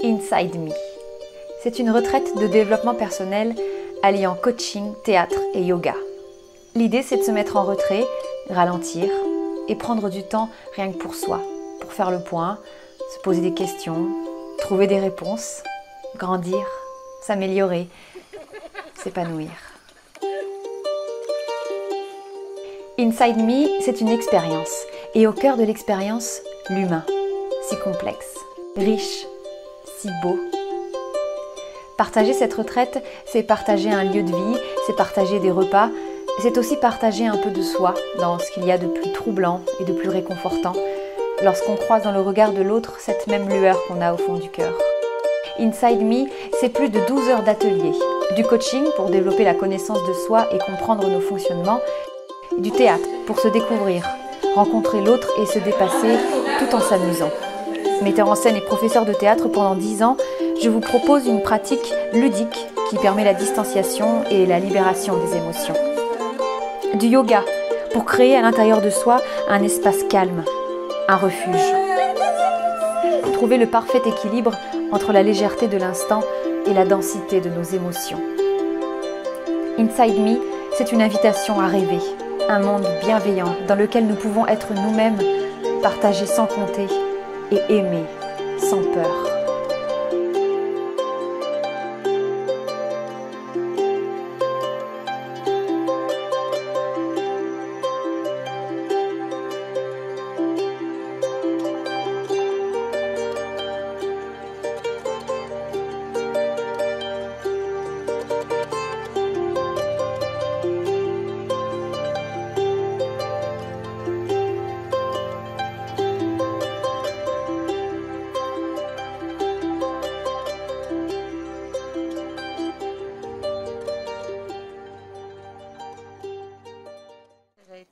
Inside Me. C'est une retraite de développement personnel alliant coaching, théâtre et yoga. L'idée, c'est de se mettre en retrait, ralentir et prendre du temps rien que pour soi, pour faire le point, se poser des questions, trouver des réponses, grandir, s'améliorer, s'épanouir. Inside Me, c'est une expérience. Et au cœur de l'expérience, l'humain, si complexe, riche, si beau. Partager cette retraite, c'est partager un lieu de vie, c'est partager des repas, c'est aussi partager un peu de soi dans ce qu'il y a de plus troublant et de plus réconfortant, lorsqu'on croise dans le regard de l'autre cette même lueur qu'on a au fond du cœur. Inside Me, c'est plus de 12 heures d'atelier, du coaching pour développer la connaissance de soi et comprendre nos fonctionnements, et du théâtre pour se découvrir, rencontrer l'autre et se dépasser tout en s'amusant. Metteur en scène et professeur de théâtre pendant 10 ans, je vous propose une pratique ludique qui permet la distanciation et la libération des émotions. Du yoga pour créer à l'intérieur de soi un espace calme, un refuge. Trouver le parfait équilibre entre la légèreté de l'instant et la densité de nos émotions. Inside Me, c'est une invitation à rêver, un monde bienveillant dans lequel nous pouvons être nous-mêmes, partager sans compter et aimer sans peur.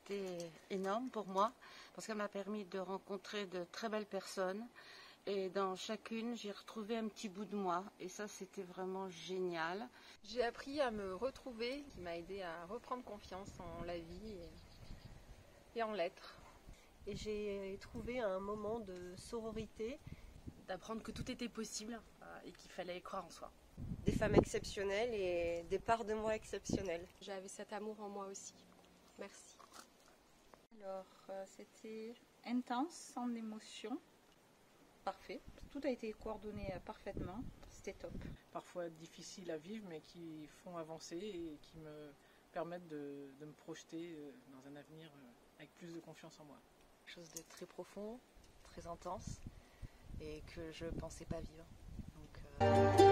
Été énorme pour moi parce qu'elle m'a permis de rencontrer de très belles personnes et dans chacune j'ai retrouvé un petit bout de moi et ça c'était vraiment génial. J'ai appris à me retrouver, qui m'a aidé à reprendre confiance en la vie et en l'être. Et j'ai trouvé un moment de sororité, d'apprendre que tout était possible et qu'il fallait croire en soi. Des femmes exceptionnelles et des parts de moi exceptionnelles. J'avais cet amour en moi aussi. Merci. Alors, c'était intense, en émotion, parfait. Tout a été coordonné parfaitement, c'était top. Parfois difficiles à vivre, mais qui font avancer et qui me permettent de me projeter dans un avenir avec plus de confiance en moi. Quelque chose de très profond, très intense et que je ne pensais pas vivre. Donc,